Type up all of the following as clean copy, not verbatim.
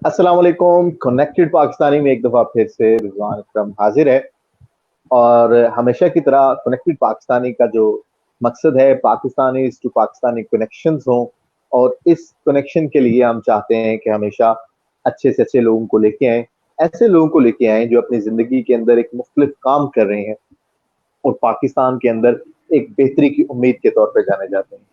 अस्सलाम वालेकुम। कनेक्टेड पाकिस्तानी में एक दफ़ा फिर से रिजवान अकरम हाजिर है। और हमेशा की तरह कनेक्टेड पाकिस्तानी का जो मकसद है, पाकिस्तानी टू पाकिस्तानी कनेक्शंस हों। और इस कनेक्शन के लिए हम चाहते हैं कि हमेशा अच्छे से अच्छे लोगों को लेके आएँ। ऐसे लोगों को लेके आएँ जो अपनी ज़िंदगी के अंदर एक मुख्तलिफ काम कर रहे हैं और पाकिस्तान के अंदर एक बेहतरी की उम्मीद के तौर पे जाने जाते हैं।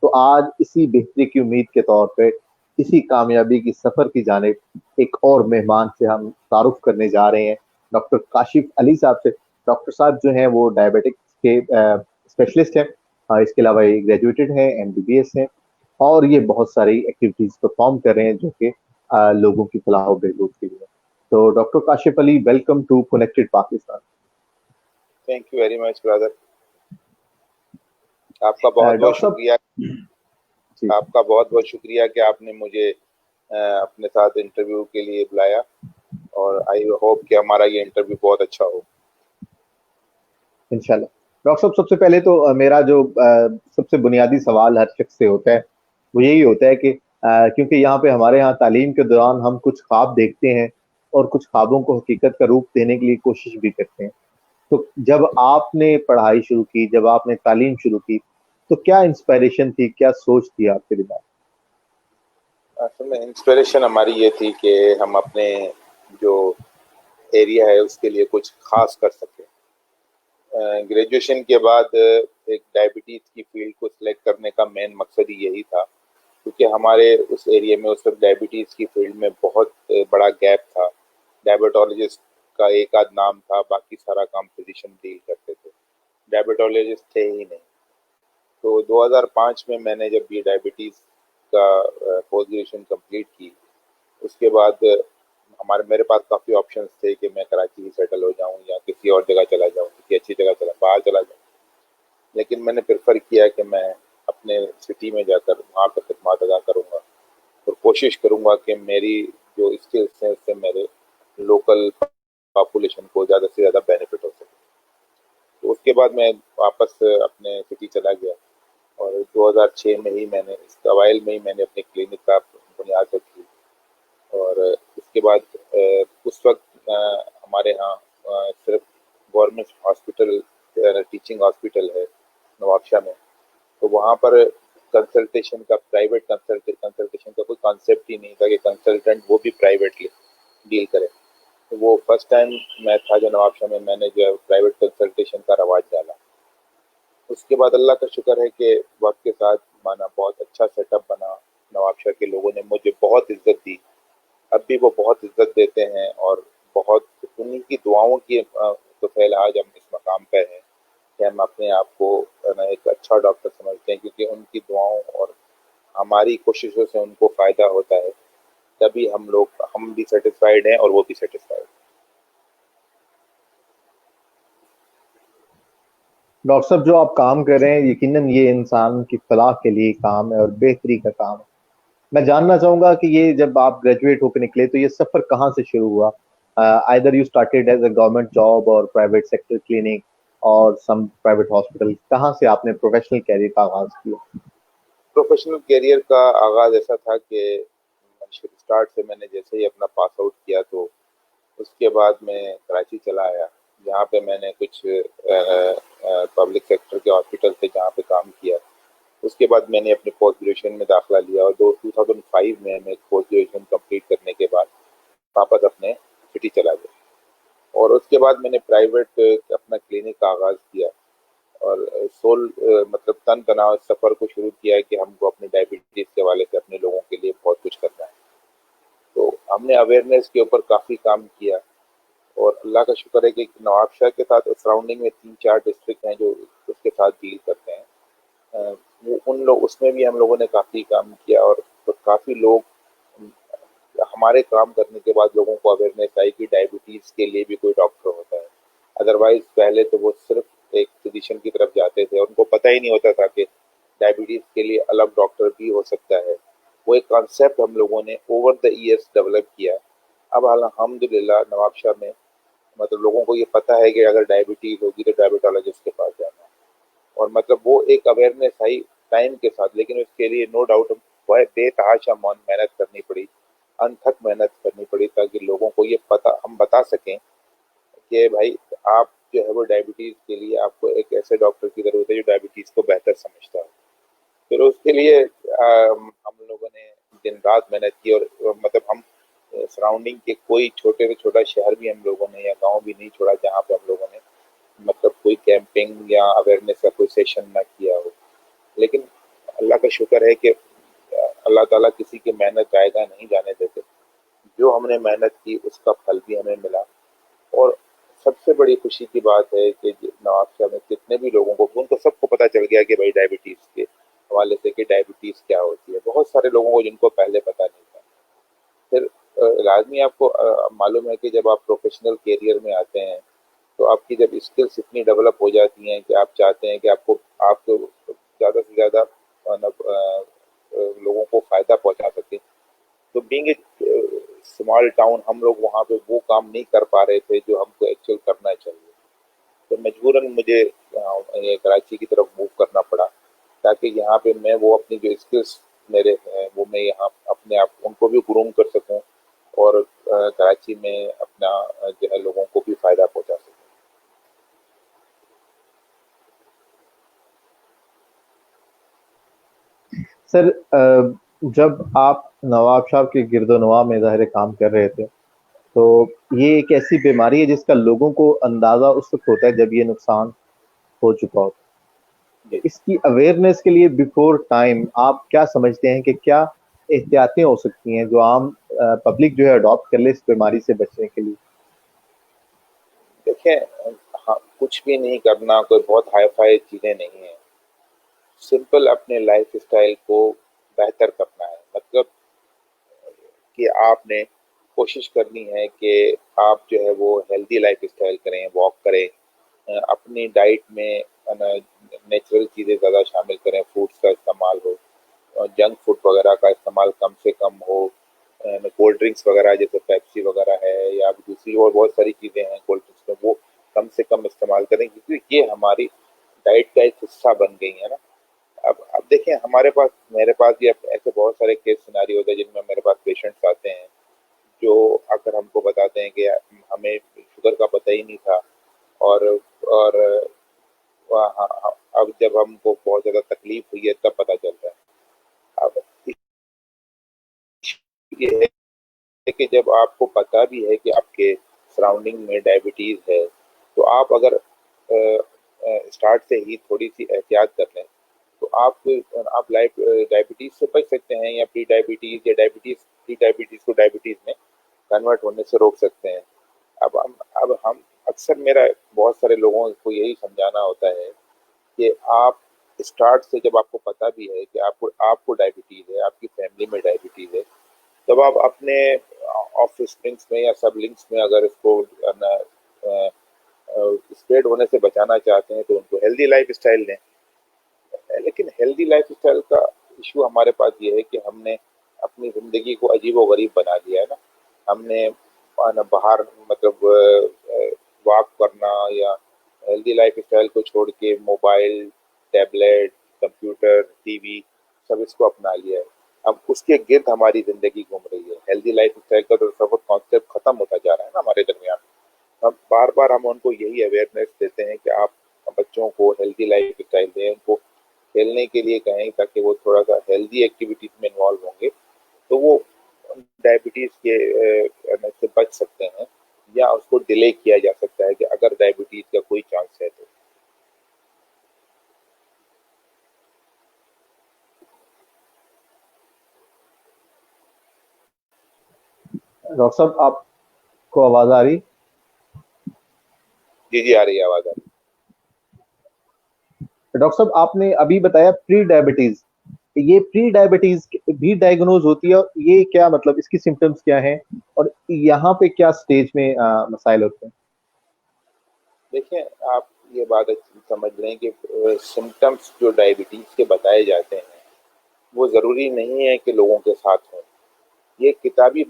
तो आज इसी बेहतरी की उम्मीद के तौर पे, इसी कामयाबी की सफ़र की जानिब एक और मेहमान से हम तारुफ़ करने जा रहे हैं, डॉक्टर काशिफ़ अली साहब से। डॉक्टर साहब जो हैं वो डायबिटिक्स के स्पेशलिस्ट हैं। इसके अलावा ये ग्रेजुएटेड हैं, एमबीबीएस हैं और ये बहुत सारी एक्टिविटीज़ परफ़ॉर्म कर रहे हैं जो कि लोगों की फलाह व बहबूद के लिए। तो doctor Kashif Ali, welcome to connected Pakistan. Thank you very much brother. आपका बहुत बहुत डॉक्टर साहब शुक्रिया। जी, आपका बहुत बहुत शुक्रिया कि आपने मुझे अपने साथ इंटरव्यू के लिए बुलाया और आई होप कि हमारा ये इंटरव्यू बहुत अच्छा हो। इंशाल्लाह। डॉक्टर साहब, सबसे पहले तो मेरा जो सबसे बुनियादी सवाल हर शख्स से होता है, वो यही होता है कि क्योंकि यहाँ पे हमारे यहाँ तालीम के दौरान हम कुछ ख्वाब देखते हैं और कुछ ख्वाबों को हकीकत का रूप देने के लिए कोशिश भी करते हैं। तो जब आपने पढ़ाई शुरू की, जब आपने तालीम शुरू की, तो क्या इंस्पिरेशन थी, क्या सोच थी आपके दिमाग असल में इंस्पिरेशन हमारी ये थी कि हम अपने जो एरिया है उसके लिए कुछ खास कर सकें। ग्रेजुएशन के बाद एक डायबिटीज़ की फील्ड को सिलेक्ट करने का मेन मकसद ही यही था, क्योंकि हमारे उस एरिया में उस वक्त डायबिटीज़ की फील्ड में बहुत बड़ा गैप था। डायबिटोलॉजिस्ट का एक आध नाम था, बाकी सारा काम फिजिशियन डील करते थे, डायबिटोलॉजिस्ट थे ही नहीं। तो 2005 में मैंने जब ये डायबिटीज़ का पोस्ट ग्रेजुएशन कंप्लीट की, उसके बाद हमारे मेरे पास काफ़ी ऑप्शंस थे कि मैं कराची ही सेटल हो जाऊं या किसी और जगह चला जाऊं, किसी अच्छी जगह चला बाहर चला जाऊं। लेकिन मैंने प्रेफर किया कि मैं अपने सिटी में जाकर वहाँ पर खिदमत अदा करूँगा और कोशिश करूँगा कि मेरी जो स्किल्स हैं उससे मेरे लोकल पॉपुलेशन को ज़्यादा से ज़्यादा बेनिफिट हो सके। तो उसके बाद मैं वापस अपने सिटी चला गया और 2006 में ही मैंने इस अवाइल में ही मैंने अपने क्लिनिक का बुनियाद रखी। और उसके बाद उस वक्त हमारे यहाँ सिर्फ गवर्नमेंट हॉस्पिटल टीचिंग हॉस्पिटल है नवाबशाह में। तो वहाँ पर कंसल्टेशन का प्राइवेट कंसल्टेशन का कोई कॉन्सेप्ट ही नहीं था कि कंसल्टेंट वो भी प्राइवेटली डील करे। तो वो फर्स्ट टाइम मैं था जो नवाबशाह में मैंने जो है प्राइवेट कंसल्टेशन का रवाज डाला। उसके बाद अल्लाह का शुक्र है कि वक्त के साथ माना बहुत अच्छा सेटअप बना। नवाबशाह के लोगों ने मुझे बहुत इज्जत दी, अब भी वो बहुत इज्जत देते हैं और बहुत उन्हीं की दुआओं की तो पहले आज हम इस मकाम पे हैं कि हम अपने आप को ना एक अच्छा डॉक्टर समझते हैं, क्योंकि उनकी दुआओं और हमारी कोशिशों से उनको फ़ायदा होता है। तभी हम भी सेटिस्फाइड हैं और वो भी सेटिस्फाइड। डॉक्टर साहब, जो आप काम कर रहे हैं, यकीनन ये इंसान की फलाह के लिए काम है और बेहतरी का काम है। मैं जानना चाहूंगा कि ये जब आप ग्रेजुएट होकर निकले तो ये सफर कहाँ से शुरू हुआ? Either you started as a government job और प्राइवेट सेक्टर क्लिनिक और सम प्राइवेट हॉस्पिटल, कहाँ से आपने प्रोफेशनल कैरियर का आगाज किया? प्रोफेशनल करियर का आगाज़ ऐसा था कि स्टार्ट से मैंने जैसे ही अपना पास आउट किया तो उसके बाद मैं कराची चला आया, जहाँ पे मैंने कुछ पब्लिक सेक्टर के हॉस्पिटल थे जहाँ पे काम किया। उसके बाद मैंने अपने पोस्ट ग्रेजुएशन में दाखिला लिया और 2005 में मैं पोस्ट ग्रेजुएशन कंप्लीट करने के बाद वापस अपने सिटी चला गया और उसके बाद मैंने प्राइवेट अपना क्लिनिक का आगाज़ किया और मतलब तन तनाव सफ़र को शुरू किया है कि हमको अपने डायबिटीज़ के हवाले से अपने लोगों के लिए बहुत कुछ करना है। तो हमने अवेयरनेस के ऊपर काफ़ी काम किया और अल्लाह का शुक्र है कि नवाबशाह के साथ सराउंडिंग में 3-4 डिस्ट्रिक्ट हैं जो उसके साथ डील करते हैं। वो उन लोग उसमें भी हम लोगों ने काफ़ी काम किया और तो काफ़ी लोग हमारे काम करने के बाद लोगों को अवेयरनेस आई कि डायबिटीज़ के लिए भी कोई डॉक्टर होता है। अदरवाइज पहले तो वो सिर्फ एक फिजिशियन की तरफ जाते थे, उनको पता ही नहीं होता था कि डायबिटीज़ के लिए अलग डॉक्टर भी हो सकता है। वो एक कॉन्सेप्ट हम लोगों ने ओवर द ईयर्स डेवलप किया। अब अल्हम्दुलिल्लाह नवाबशाह में मतलब लोगों को ये पता है कि अगर डायबिटीज़ होगी तो डायबिटोलॉजिस्ट के पास जाना है। और मतलब वो एक अवेयरनेस आई टाइम के साथ, लेकिन उसके लिए नो डाउट बेतहाशा मेहनत करनी पड़ी। अनथक मेहनत करनी पड़ी ताकि लोगों को ये पता हम बता सकें कि भाई आप जो है वो डायबिटीज के लिए आपको एक ऐसे डॉक्टर की जरूरत है जो डायबिटीज को बेहतर समझता है। फिर उसके लिए हम लोगों ने दिन रात मेहनत की और मतलब हम सराउंडिंग के कोई छोटे से छोटा शहर भी हम लोगों ने या गांव भी नहीं छोड़ा जहाँ पे हम लोगों ने मतलब कोई कैंपिंग या अवेयरनेस का कोई सेशन ना किया हो। लेकिन अल्लाह का शुक्र है कि अल्लाह ताला किसी की मेहनत जायजा नहीं जाने देते। जो हमने मेहनत की उसका फल भी हमें मिला। और सबसे बड़ी खुशी की बात है कि नवाब शाह में कितने भी लोगों को उनको सबको पता चल गया कि भाई डायबिटीज के हवाले से कि डायबिटीज क्या होती है। बहुत सारे लोगों को जिनको पहले पता नहीं था। फिर लाजमी आपको मालूम है कि जब आप प्रोफेशनल करियर में आते हैं तो आपकी जब स्किल्स इतनी डेवलप हो जाती हैं कि आप चाहते हैं कि आपको ज़्यादा से ज़्यादा मतलब लोगों को फायदा पहुंचा सके। तो बीइंग ए स्मॉल टाउन हम लोग वहाँ पे वो काम नहीं कर पा रहे थे जो हमको एक्चुअल करना चाहिए। तो मजबूरन मुझे ये कराची की तरफ मूव करना पड़ा ताकि यहाँ पे मैं वो अपनी जो स्किल्स मेरे हैं वो मैं यहाँ अपने आप उनको भी ग्रूम कर सकूँ और कराची में अपना जो है लोगों को भी फायदा पहुंचा सकूँ। सर, जब आप नवाब साहब के गिरदोनवा में ज़ाहिर काम कर रहे थे, तो ये एक ऐसी बीमारी है जिसका लोगों को अंदाज़ा उस वक़्त होता है जब ये नुकसान हो चुका होता है। तो जी इसकी अवेयरनेस के लिए बिफ़ोर टाइम आप क्या समझते हैं कि क्या एहतियातें हो सकती हैं जो आम पब्लिक जो है अडॉप्ट कर ले इस बीमारी से बचने के लिए? देखिए, हाँ, कुछ भी नहीं करना, कोई बहुत हाई फाई चीज़ें नहीं है। सिंपल अपने लाइफ स्टाइल को बेहतर करना है। मतलब कि आपने कोशिश करनी है कि आप जो है वो हेल्दी लाइफ स्टाइल करें, वॉक करें, अपनी डाइट में नेचुरल चीज़ें ज़्यादा शामिल करें, फ्रूट्स का इस्तेमाल हो, जंक फूड वगैरह का इस्तेमाल कम से कम हो, कोल्ड ड्रिंक्स वगैरह जैसे पेप्सी वगैरह है या दूसरी और बहुत सारी चीज़ें हैं कोल्ड ड्रिंक्स में, वो कम से कम इस्तेमाल करें क्योंकि ये हमारी डाइट का एक हिस्सा बन गई है ना। अब देखिए हमारे पास मेरे पास भी ऐसे बहुत सारे केस सिनारी होते हैं जिनमें मेरे पास पेशेंट्स आते हैं जो आकर हमको बताते हैं कि हमें शुगर का पता ही नहीं था। और अब जब हमको बहुत ज्यादा तकलीफ हुई है तब पता चल रहा है। अब ये है कि जब आपको पता भी है कि आपके सराउंडिंग में डायबिटीज है तो आप अगर स्टार्ट से ही थोड़ी सी एहतियात कर लें तो आप लाइफ डायबिटीज से बच सकते हैं या प्री डायबिटीज को डायबिटीज में कन्वर्ट होने से रोक सकते हैं। अब हम अक्सर मेरा बहुत सारे लोगों को यही समझाना होता है कि आप स्टार्ट से जब आपको पता भी है कि आपको आपको डायबिटीज है, आपकी फैमिली में डायबिटीज है, तब आप अपने ऑफ स्प्रिंग्स में या सब लिंक्स में अगर इसको स्प्रेड होने से बचाना चाहते हैं तो उनको हेल्दी लाइफ स्टाइल दें। लेकिन हेल्दी लाइफ स्टाइल का इशू हमारे पास ये है कि हमने अपनी जिंदगी को अजीबो गरीब बना दिया है ना। हमने बाहर मतलब वॉक करना या हेल्दी लाइफ स्टाइल को छोड़ के मोबाइल, टैबलेट, कंप्यूटर, टीवी सब इसको अपना लिया है। अब उसके गिर्द हमारी जिंदगी घूम रही है। हेल्दी लाइफ स्टाइल का तो सब कॉन्सेप्ट खत्म होता जा रहा है ना हमारे दरमियान। हम बार बार हम उनको यही अवेयरनेस देते हैं कि आप बच्चों को हेल्दी लाइफ स्टाइल दें, उनको खेलने के लिए कहें ताकि वो थोड़ा सा हेल्दी एक्टिविटीज में इन्वॉल्व होंगे तो वो डायबिटीज के से बच सकते हैं या उसको डिले किया जा सकता है कि अगर डायबिटीज का कोई चांस है तो। डॉक्टर साहब, आपको आवाज़ आ रही? जी जी, आ रही है आवाज, आ रही डॉक्टर साहब, आपने अभी बताया प्री डायबिटीज़, ये प्री डायबिटीज़ भी डायग्नोज़ होती है और ये क्या मतलब इसकी सिम्पटम्स क्या हैं? और यहाँ पे क्या स्टेज में मसाइल होते हैं? है। देखिए, आप ये बात अच्छी समझ लें कि सिम्टम्स जो डायबिटीज के बताए जाते हैं वो जरूरी नहीं है कि लोगों के साथ हों। ये किताबी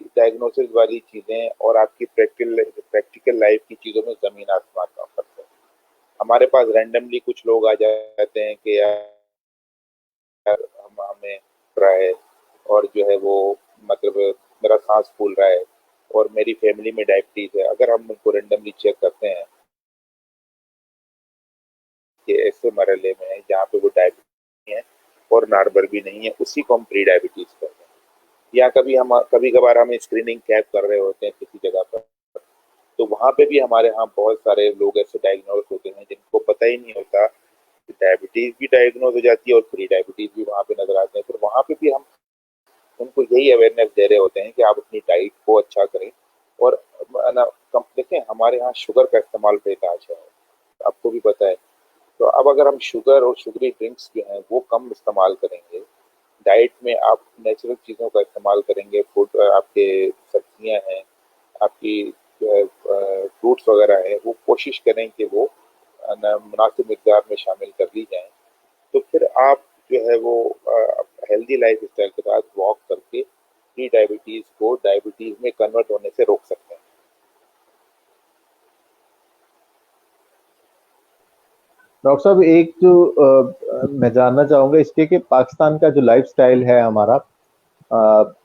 डायग्नोसिस वाली चीजें और आपकी प्रैक्टिकल प्रैक्टिकल लाइफ की चीजों में जमीन आसमान का फर्क है। हमारे पास रैंडमली कुछ लोग आ जाते हैं कि यार हम हमें रहा है और जो है वो मतलब मेरा सांस फूल रहा है और मेरी फैमिली में डायबिटीज है, अगर हम उनको रेंडमली चेक करते हैं कि ऐसे मरहले में है जहाँ पे वो डायबिटीज नहीं है और नॉर्मल भी नहीं है, उसी को हम प्री डायबिटीज कहते हैं। या कभी कभार हम स्क्रीनिंग कैप कर रहे होते हैं किसी जगह पर, तो वहां पे भी हमारे यहाँ बहुत सारे लोग ऐसे डायग्नोज होते हैं जिनको पता ही नहीं होता कि डायबिटीज भी डायग्नोज हो जाती है और प्री डायबिटीज भी वहां पे नजर आते हैं। फिर वहां पे भी हम उनको यही अवेयरनेस दे रहे होते हैं कि आप अपनी डाइट को अच्छा करें और ना कम देखें, हमारे यहाँ शुगर का इस्तेमाल बेतहाशा है, आपको भी पता है। तो अब अगर हम शुगर और शुगरी ड्रिंक्स जो हैं वो कम इस्तेमाल करेंगे, डाइट में आप नेचुरल चीज़ों का इस्तेमाल करेंगे, फूड आपके सब्जियां हैं, आपकी जो है फ्रूट्स वगैरह है, वो कोशिश करें कि वो मुनासिब मिकदार में शामिल कर ली जाएं, तो फिर आप जो है वो हेल्दी लाइफ स्टाइल के साथ वॉक करके प्री डायबिटीज को डायबिटीज में कन्वर्ट होने से रोक सकते हैं। डॉक्टर साहब, एक जो मैं जानना चाहूंगा इसके कि पाकिस्तान का जो लाइफस्टाइल है हमारा,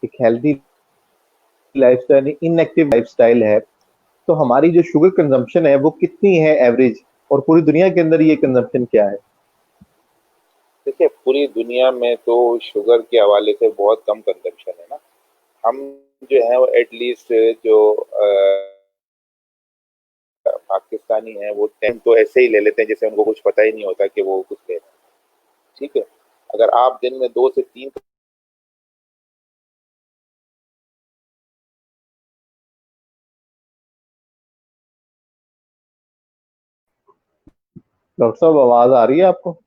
एक हेल्दी लाइफस्टाइल, इनएक्टिव लाइफस्टाइल है, तो हमारी जो शुगर कंजम्पशन है वो कितनी है एवरेज, और पूरी दुनिया के अंदर ये कंजम्पशन क्या है? देखिए, पूरी दुनिया में तो शुगर के हवाले से बहुत कम कंजम्पशन है ना। हम जो है वो एटलीस्ट जो पाकिस्तानी है वो 10 तो ऐसे ही ले लेते हैं जैसे उनको कुछ पता ही नहीं होता कि वो कुछ ले रहे हैं। ठीक है, अगर आप दिन में 2 से 3, डॉक्टर साहब, आवाज आ रही है आपको?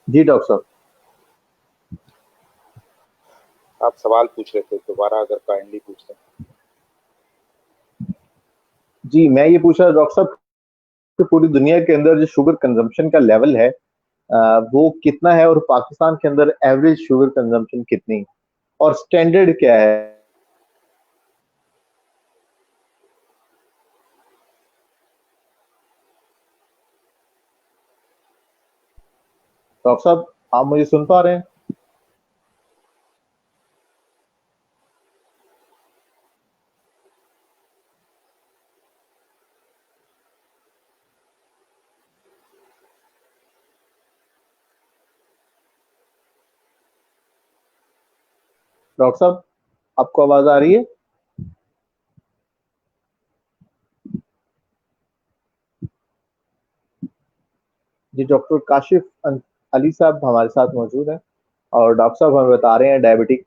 जी डॉक्टर साहब। आप सवाल पूछ रहे थे, दोबारा अगर काइंडली पूछते हैं। जी, मैं ये पूछ रहा डॉक्टर साहब कि पूरी दुनिया के अंदर जो शुगर कंजम्पशन का लेवल है, वो कितना है, और पाकिस्तान के अंदर एवरेज शुगर कंजम्पशन कितनी है, और स्टैंडर्ड क्या है? डॉक्टर साहब, आप मुझे सुन पा रहे हैं? डॉक्टर साहब, आपको आवाज आ रही है? जी, डॉक्टर काशिफ अली साहब हमारे साथ मौजूद हैं, और डॉक्टर साहब हमें बता रहे हैं डायबिटिक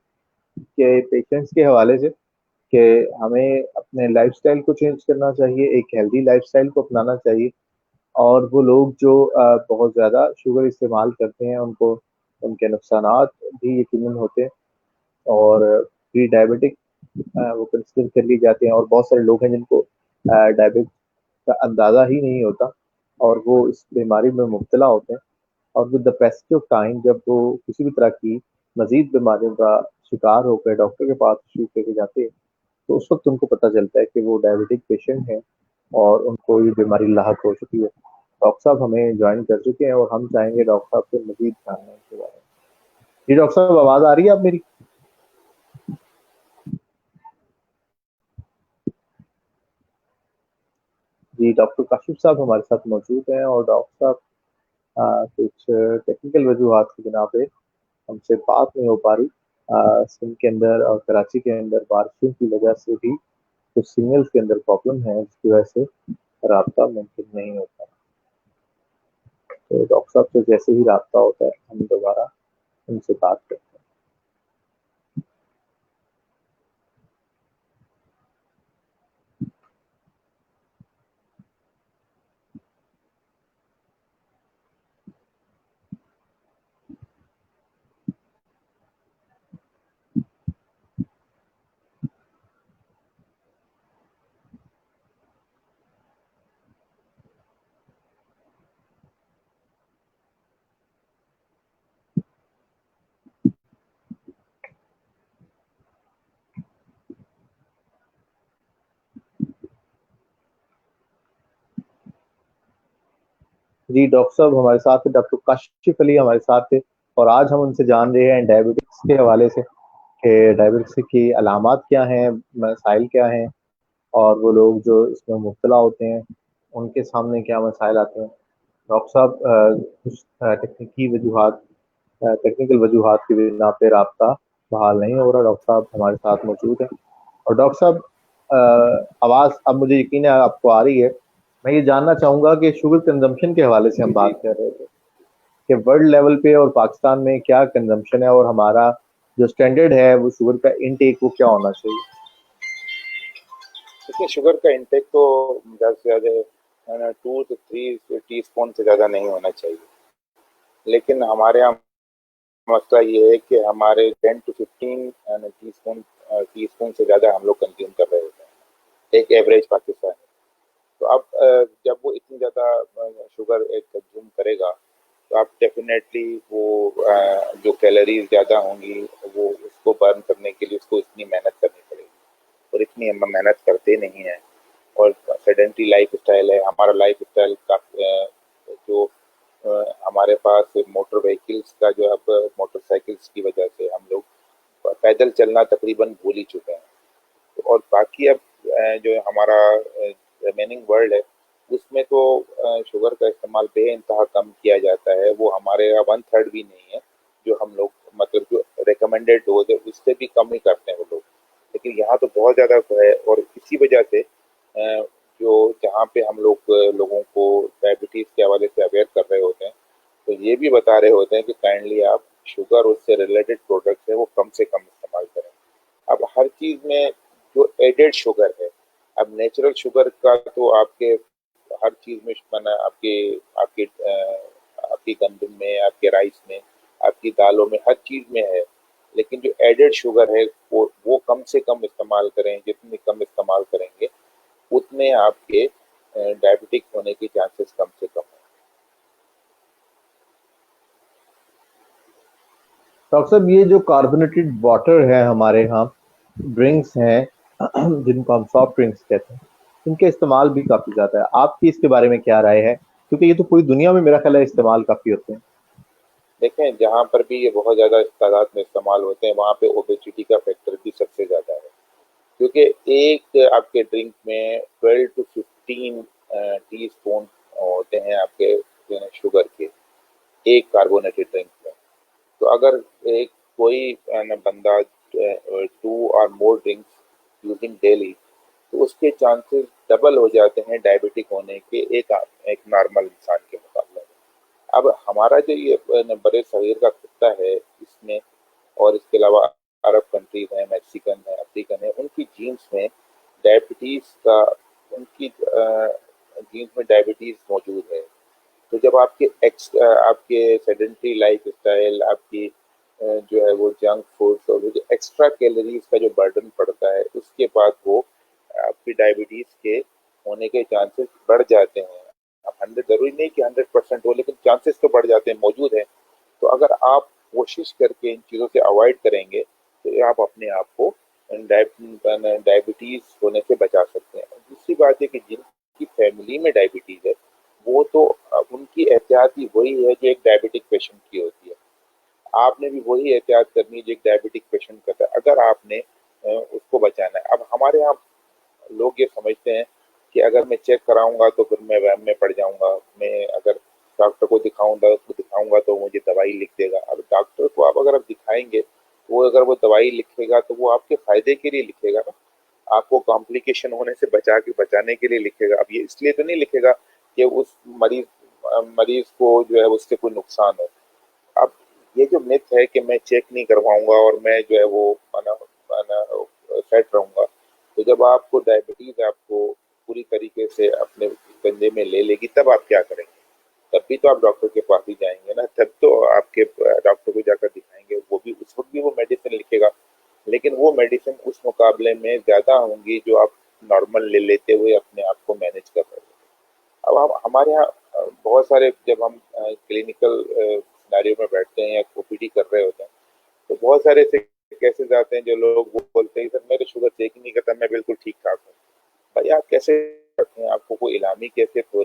के पेशेंट्स के हवाले से कि हमें अपने लाइफस्टाइल को चेंज करना चाहिए, एक हेल्दी लाइफस्टाइल को अपनाना चाहिए, और वो लोग जो बहुत ज़्यादा शुगर इस्तेमाल करते हैं उनको उनके नुकसानात भी यकीनन होते हैं, और प्री डायबिटिक वो कंसिडर कर लिए जाते हैं, और बहुत सारे लोग हैं जिनको डायबिटिक का अंदाज़ा ही नहीं होता और वो इस बीमारी में मुब्तला होते हैं, और with the passage of time जब वो किसी भी तरह की मजीद बीमारियों का शिकार होकर डॉक्टर के पास तशरीफ लेके जाते हैं, तो उस वक्त उनको पता चलता है कि वो डायबिटिक पेशेंट है और उनको ये बीमारी लाहक हो चुकी है। डॉक्टर साहब हमें ज्वाइन कर चुके हैं और हम चाहेंगे डॉक्टर साहब से मजीद जानने के बारे में। जी डॉक्टर साहब, आवाज आ रही है आप मेरी? जी, डॉक्टर काशिफ साहब हमारे साथ मौजूद हैं और डॉक्टर साहब कुछ टेक्निकल वजूहात की बिना पे हमसे बात नहीं हो पा रही। सिंध के अंदर और कराची के अंदर बारिशों की वजह से भी कुछ सिग्नल्स के अंदर प्रॉब्लम है, जिसकी वजह से राब्ता मुमकिन नहीं होता। तो डॉक्टर साहब से जैसे ही राब्ता होता है हम दोबारा उनसे बात करते हैं। जी डॉक्टर साहब हमारे साथ थे, डॉक्टर काशिफ अली हमारे साथ थे और आज हम उनसे जान रहे हैं डायबिटिक्स के हवाले से कि डायबिटिक्स की अलामात क्या हैं, मसाइल क्या हैं और वो लोग जो इसमें मुब्तला होते हैं उनके सामने क्या मसाइल आते हैं। डॉक्टर साहब कुछ टेक्निकल वजूहात की बिना पे राब्ता बहाल नहीं हो रहा। डॉक्टर साहब हमारे साथ मौजूद हैं और डॉक्टर साहब आवाज़ अब मुझे यकीन है आपको आ रही है। मैं ये जानना चाहूँगा कि शुगर कंजम्पशन के हवाले से हम जी। बात कर रहे थे कि वर्ल्ड लेवल पे और पाकिस्तान में क्या कंजम्पशन है और हमारा जो स्टैंडर्ड है वो शुगर का इनटेक वो क्या होना चाहिए? देखिए, शुगर का इंटेक तो ज़्यादा से ज़्यादा 2 से 3 टी स्पून से ज़्यादा नहीं होना चाहिए। लेकिन हमारे यहाँ मसला ये है कि हमारे 10 to 15 टी स्पून से ज़्यादा हम लोग कंज्यूम कर रहे होते हैं, एक एवरेज पाकिस्तान। तो अब जब वो इतनी ज़्यादा शुगर एक कंज्यूम करेगा तो आप डेफिनेटली वो जो कैलोरीज ज़्यादा होंगी वो उसको बर्न करने के लिए उसको इतनी मेहनत करनी पड़ेगी और इतनी हम मेहनत करते नहीं हैं। और सेडेंटरी लाइफ स्टाइल है हमारा, लाइफ स्टाइल का जो हमारे पास मोटर व्हीकल्स का जो अब मोटरसाइकिल्स की वजह से हम लोग पैदल चलना तकरीबन भूल ही चुके हैं। और बाकी अब जो हमारा रिमेनिंग वर्ल्ड है उसमें तो शुगर का इस्तेमाल बेइंतहा कम किया जाता है। वो हमारे यहाँ 1/3 भी नहीं है जो हम लोग, मतलब जो रिकमेंडेड डोज है उससे भी कम ही करते हैं वो लोग। लेकिन यहाँ तो बहुत ज़्यादा है और इसी वजह से जो जहाँ पे हम लोग लोगों को डायबिटीज़ के हवाले से अवेयर कर रहे होते हैं तो ये भी बता रहे होते हैं कि काइंडली आप शुगर उससे रिलेटेड प्रोडक्ट्स है वो कम से कम इस्तेमाल करें। अब हर चीज़ में जो एडेड शुगर है, अब नेचुरल शुगर का तो आपके हर चीज़ में बना, आपके आपके आपकी गंदम में, आपके राइस में, आपकी दालों में, हर चीज़ में है। लेकिन जो एडेड शुगर है वो कम से कम इस्तेमाल करें। जितनी कम इस्तेमाल करेंगे उतने आपके डायबिटिक होने के चांसेस कम से कम हैं। डॉक्टर साहब ये जो कार्बोनेटेड वाटर है हमारे यहाँ, ड्रिंक्स हैं जिनको हम सॉफ्ट ड्रिंक्स कहते हैं, इनके इस्तेमाल भी काफ़ी ज़्यादा है। आपकी इसके बारे में क्या राय है? क्योंकि ये तो पूरी दुनिया में मेरा ख्याल है इस्तेमाल काफ़ी होते हैं। देखें, जहाँ पर भी ये बहुत ज़्यादा तादाद में इस्तेमाल होते हैं वहाँ पे ओबेसिटी का फैक्टर भी सबसे ज़्यादा है। क्योंकि एक आपके ड्रिंक में 12 to 15 टी स्पून होते हैं आपके शुगर के, एक कार्बोनेटेड ड्रिंक में। तो अगर एक कोई बंदा 2 और मोर ड्रिंक्स यूजिंग डेली तो उसके चांसेस डबल हो जाते हैं डायबिटिक होने के एक एक नॉर्मल इंसान के मुकाबले में। अब हमारा जो ये बड़े शरीर का कुत्ता है इसमें, और इसके अलावा अरब कंट्रीज हैं, मैक्सिकन है, अफ्रीकन है, उनकी जीन्स में डायबिटीज का उनकी जीन्स में डायबिटीज मौजूद है। तो जब आपके सेडेंटरी लाइफ स्टाइल, आपकी जो है वो जंक फूड्स और वो जो एक्स्ट्रा कैलोरीज का जो बर्डन पड़ता है उसके बाद वो आपकी डायबिटीज के होने के चांसेस बढ़ जाते हैं। अब 100 जरूरी नहीं कि 100% हो, लेकिन चांसेस तो बढ़ जाते हैं, मौजूद हैं। तो अगर आप कोशिश करके इन चीज़ों से अवॉइड करेंगे तो आप अपने आप को डायबिटीज होने से बचा सकते हैं। दूसरी बात है कि जिनकी फैमिली में डायबिटीज है वो तो उनकी एहतियात ही वही है जो एक डायबिटिक पेशेंट की होती है। आपने भी वही एहतियात करनी है जो एक डायबिटिक पेशेंट करता है, अगर आपने उसको बचाना है। अब हमारे यहाँ लोग ये समझते हैं कि अगर मैं चेक कराऊंगा तो फिर मैं वहम में पड़ जाऊंगा, मैं अगर डॉक्टर को दिखाऊंगा तो मुझे दवाई लिख देगा। अब डॉक्टर को आप दिखाएंगे वो अगर वो दवाई लिखेगा तो वो आपके फायदे के लिए लिखेगा ना, आपको कॉम्प्लिकेशन होने से बचाने के लिए लिखेगा। अब ये इसलिए तो नहीं लिखेगा कि उस मरीज को जो है उससे कोई नुकसान हो। अब ये जो मिथ है कि मैं चेक नहीं करवाऊंगा और मैं जो है वो सेट रहूंगा, तो जब आपको डायबिटीज आपको पूरी तरीके से अपने कंधे में ले लेगी तब आप क्या करेंगे? तब भी तो आप डॉक्टर के पास ही जाएंगे ना, तब तो आपके डॉक्टर को जाकर दिखाएंगे, वो भी उस वक्त भी वो मेडिसिन लिखेगा, लेकिन वो मेडिसिन उस मुकाबले में ज्यादा होंगी जो आप नॉर्मल ले लेते हुए अपने आप को मैनेज कर रहे हो। अब हम हमारे यहाँ बहुत सारे जब हम क्लिनिकल सिनेरियो में बैठते हैं या ओपीडी कर रहे होते हैं तो बहुत सारे ऐसे केसेस आते हैं जो लोग वो बोलते हैं सर मेरे शुगर चेक ही नहीं करता, मैं बिल्कुल ठीक ठाक हूँ। भाई आप कैसे करते हैं? आपको कोई इलामी कैसे हो?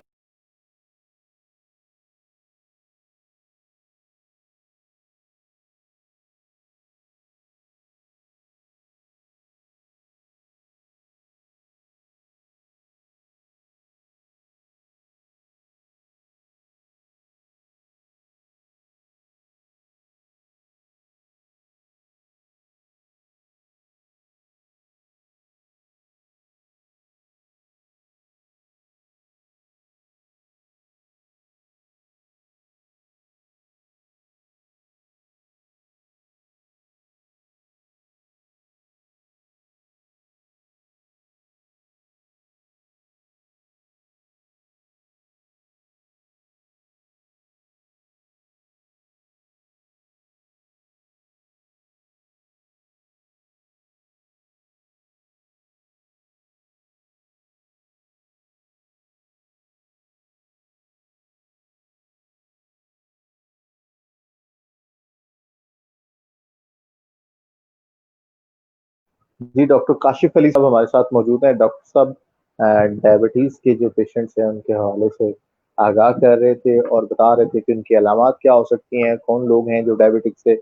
जी डॉक्टर काशिफ अली साहब हमारे साथ मौजूद हैं। डॉक्टर साहब डायबिटीज के जो पेशेंट्स हैं उनके हवाले से आगाह कर रहे थे और बता रहे थे कि उनकी अलामात क्या हो सकती हैं, कौन लोग हैं जो डायबिटिक से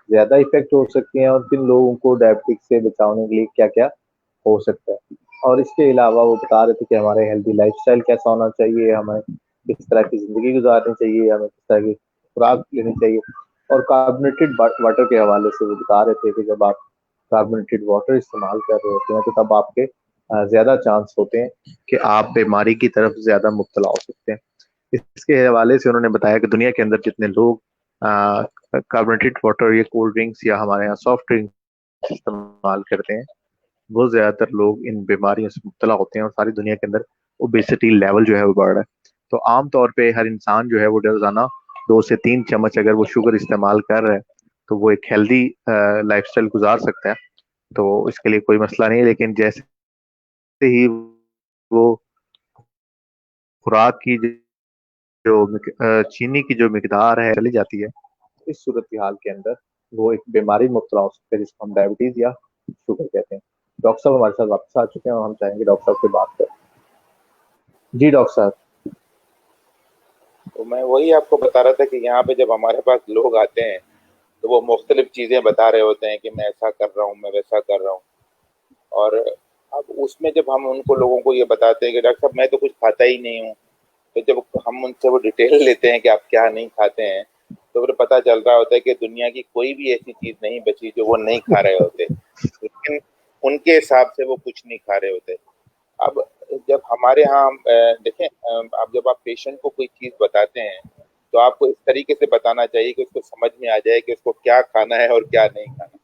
ज्यादा इफेक्ट हो सकती हैं और किन लोगों को डायबिटिक से बचाने के लिए क्या क्या हो सकता है। और इसके अलावा वो बता रहे थे कि हमारे हेल्दी लाइफस्टाइल कैसा होना चाहिए, हमें किस तरह की जिंदगी गुजारनी चाहिए, हमें किस तरह की खुराक लेनी चाहिए। और कार्बोनेटेड वाटर के हवाले से वो बता रहे थे कि जब आप कार्बोनेटेड वाटर इस्तेमाल कर रहे होते हैं तो तब आपके ज्यादा चांस होते हैं कि आप बीमारी की तरफ ज्यादा मुब्तला हो सकते हैं। इसके हवाले से उन्होंने बताया कि दुनिया के अंदर जितने लोग कार्बोनेटेड वाटर या कोल्ड ड्रिंक्स या हमारे यहाँ सॉफ्ट ड्रिंक्स इस्तेमाल करते हैं वो ज्यादातर लोग इन बीमारियों से मुब्तला होते हैं और सारी दुनिया के अंदर ओबेसिटी लेवल जो है वो बढ़ रहा है। तो आमतौर पे हर इंसान जो है वो रोजाना 2 से 3 चम्मच अगर वो शुगर इस्तेमाल कर रहा है तो वो एक हेल्दी लाइफस्टाइल गुजार सकता है। तो इसके लिए कोई मसला नहीं है, लेकिन जैसे ही वो खुराक की जो चीनी की जो मिकदार है चली जाती है, इस सूरत हाल के अंदर वो एक बीमारी में मुब्तला हो सकता है जिसको हम डायबिटीज या शुगर कहते हैं। डॉक्टर साहब हमारे साथ वापस आ चुके हैं और हम चाहेंगे डॉक्टर साहब से बात करें। जी डॉक्टर साहब। तो मैं वही आपको बता रहा था कि यहाँ पे जब हमारे पास लोग आते हैं तो वो मुख्तलिफ चीजें बता रहे होते हैं कि मैं ऐसा कर रहा हूँ, मैं वैसा कर रहा हूँ। और अब उसमें जब हम उनको लोगों को ये बताते हैं कि डॉक्टर साहब मैं तो कुछ खाता ही नहीं हूँ, तो जब हम उनसे वो डिटेल लेते हैं कि आप क्या नहीं खाते हैं तो फिर पता चल रहा होता है कि दुनिया की कोई भी ऐसी चीज नहीं बची जो वो नहीं खा रहे होते, लेकिन उनके हिसाब से वो कुछ नहीं खा रहे होते। अब जब हमारे यहाँ देखें, अब जब आप पेशेंट को कोई चीज बताते हैं तो आपको इस तरीके से बताना चाहिए कि उसको समझ में आ जाए कि उसको क्या खाना है और क्या नहीं खाना।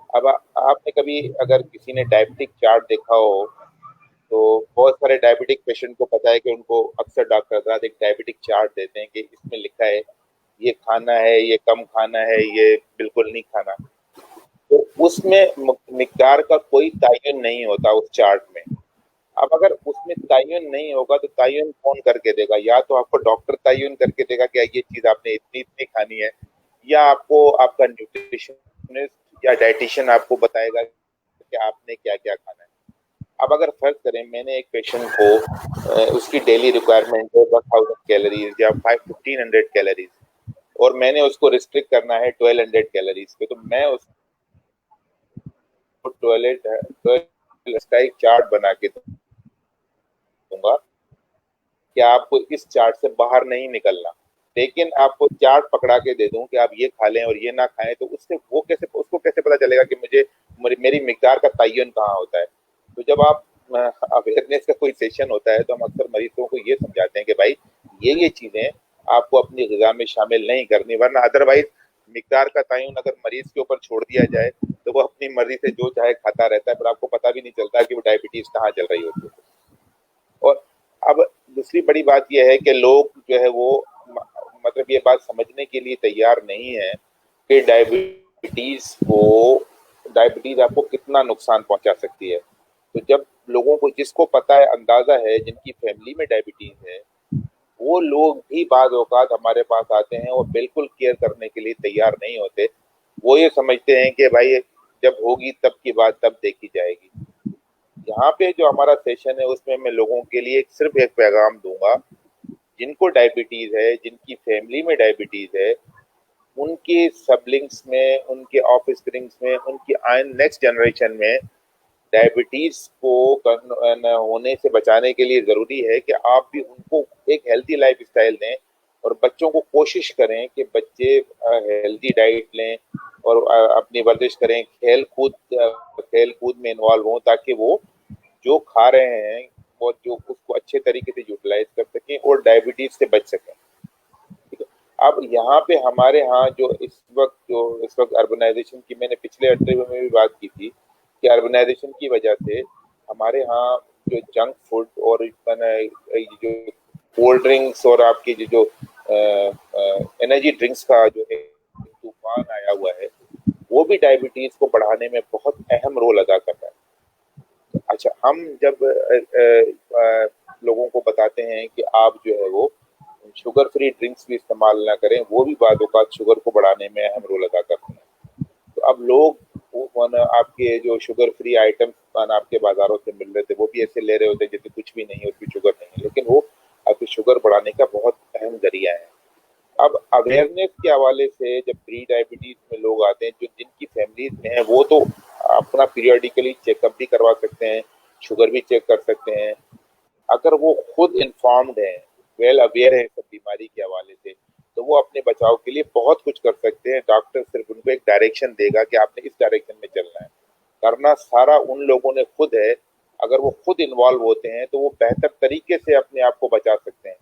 अब आपने कभी अगर किसी ने डायबिटिक चार्ट देखा हो तो बहुत सारे डायबिटिक पेशेंट को पता है कि उनको अक्सर डॉक्टर हजरात एक डायबिटिक चार्ट देते हैं कि इसमें लिखा है ये खाना है, ये कम खाना है, ये बिल्कुल नहीं खाना। तो उसमें मिकदार का कोई तयन नहीं होता उस चार्ट में। अब अगर उसमें तयन नहीं होगा तो तयन कौन करके देगा? या तो आपको डॉक्टर तयन करके देगा कि ये चीज आपने इतनी इतनी खानी है, या आपको आपका न्यूट्रिशनिस्ट या डाइटिशियन आपको बताएगा कि आपने क्या क्या खाना है। अब अगर फर्ज करें मैंने एक पेशेंट को उसकी डेली रिक्वायरमेंट है 10,000 कैलोरीज या 1500 कैलोरीज, और मैंने उसको रिस्ट्रिक्ट करना है 1200 कैलोरीज पे, तो मैं उसको टॉयलेट का एक चार्ट बना के दूंगा कि आपको इस चार्ट से बाहर नहीं निकलना। लेकिन आपको चार्ट पकड़ा के दे दूं कि आप ये खा लें और ये ना खाएं, तो उससे वो कैसे, उसको कैसे पता चलेगा कि मुझे मेरी मिकदार का तयन कहाँ होता है। तो जब आप अवेयरनेस का कोई सेशन होता है तो हम अक्सर मरीजों को ये समझाते हैं कि भाई ये चीजें आपको अपनी ग़िज़ा में शामिल नहीं करनी, वरना अदरवाइज मिकदार का तयन अगर मरीज के ऊपर छोड़ दिया जाए तो वो अपनी मर्जी से जो चाहे खाता रहता है, पर आपको पता भी नहीं चलता कि वो डायबिटीज कहाँ चल रही होती है। और अब दूसरी बड़ी बात यह है कि लोग जो है वो मतलब ये बात समझने के लिए तैयार नहीं है कि डायबिटीज आपको कितना नुकसान पहुंचा सकती है। तो जब लोगों को, जिसको पता है, अंदाजा है, जिनकी फैमिली में डायबिटीज है, वो लोग भी बाज़ औक़ात हमारे पास आते हैं और बिल्कुल केयर करने के लिए तैयार नहीं होते। वो ये समझते हैं कि भाई जब होगी तब की बात तब देखी जाएगी। यहाँ पे जो हमारा सेशन है उसमें मैं लोगों के लिए सिर्फ एक पैगाम दूंगा, जिनको डायबिटीज है, जिनकी फैमिली में डायबिटीज है, उनके सबलिंग्स में, उनके ऑफस्प्रिंग्स में, उनकी आयन नेक्स्ट जनरेशन में डायबिटीज को होने से बचाने के लिए जरूरी है कि आप भी उनको एक हेल्दी लाइफ स्टाइल दें और बच्चों को कोशिश करें कि बच्चे हेल्दी डाइट लें और अपनी वर्जिश करें, खेल कूद में इन्वॉल्व हों, ताकि वो जो खा रहे हैं और जो उसको अच्छे तरीके से यूटिलाइज कर सकें और डायबिटीज से बच सकें। ठीक है। अब यहाँ पे हमारे यहाँ जो इस वक्त अर्बनाइजेशन की, मैंने पिछले इंटरव्यू में भी बात की थी कि अर्बनाइजेशन की वजह से हमारे यहाँ जो जंक फूड और जो कोल्ड ड्रिंक्स और आपकी जो एनर्जी ड्रिंक्स का जो एक तूफान आया हुआ है, वो भी डायबिटीज को बढ़ाने में बहुत अहम रोल अदा कर रहा है। अच्छा, हम जब लोगों को बताते हैं कि आप जो है वो शुगर फ्री ड्रिंक्स भी इस्तेमाल ना करें, वो भी बाद औक़ात शुगर को बढ़ाने में अहम रोल अदा करते हैं। तो अब लोग आपके जो शुगर फ्री आइटम्स आपके बाजारों से मिल रहे थे, वो भी ऐसे ले रहे होते जैसे कुछ भी नहीं है, उसमें शुगर नहीं है, लेकिन वो आपकी शुगर बढ़ाने का बहुत अहम जरिया है। अब अवेयरनेस के हवाले से जब प्री डायबिटीज में लोग आते हैं, जो जिनकी फैमिलीज में है, वो तो अपना पीरियडिकली चेकअप भी करवा सकते हैं, शुगर भी चेक कर सकते हैं। अगर वो खुद इन्फॉर्म्ड है, वेल अवेयर है सब बीमारी के हवाले से, तो वो अपने बचाव के लिए बहुत कुछ कर सकते हैं। डॉक्टर सिर्फ उनको एक डायरेक्शन देगा कि आपने इस डायरेक्शन में चलना है। करना सारा उन लोगों ने खुद है। अगर वो खुद इन्वॉल्व होते हैं तो वो बेहतर तरीके से अपने आप को बचा सकते हैं।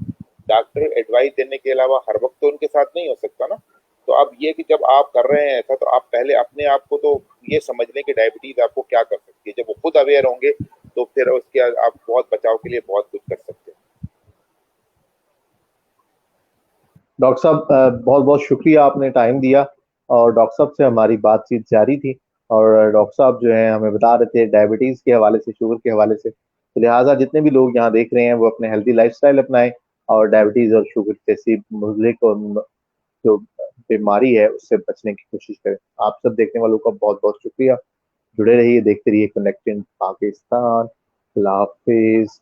डॉक्टर एडवाइस देने के अलावा हर वक्त तो उनके साथ नहीं हो सकता ना। तो अब ये कि जब आप कर रहे हैं ऐसा, तो आप पहले अपने आप को तो ये समझ लें कि डायबिटीज आपको क्या कर सकती है। जब वो खुद अवेयर होंगे तो फिर उसके आप बहुत बचाव के लिए बहुत कुछ कर सकते हैं। डॉक्टर साहब बहुत बहुत शुक्रिया, आपने टाइम दिया और डॉक्टर साहब से हमारी बातचीत जारी थी। और डॉक्टर साहब जो है हमें बता रहे थे डायबिटीज़ के हवाले से, शुगर के हवाले से। तो लिहाजा जितने भी लोग यहाँ देख रहे हैं वो अपने हेल्दी लाइफस्टाइल अपनाएं और डायबिटीज़ और शुगर जैसी मुज़लिक और जो बीमारी है उससे बचने की कोशिश करें। आप सब देखने वालों का बहुत बहुत शुक्रिया। जुड़े रहिए, देखते रहिए कनेक्टेड पाकिस्तान। अल्लाह हाफिज़।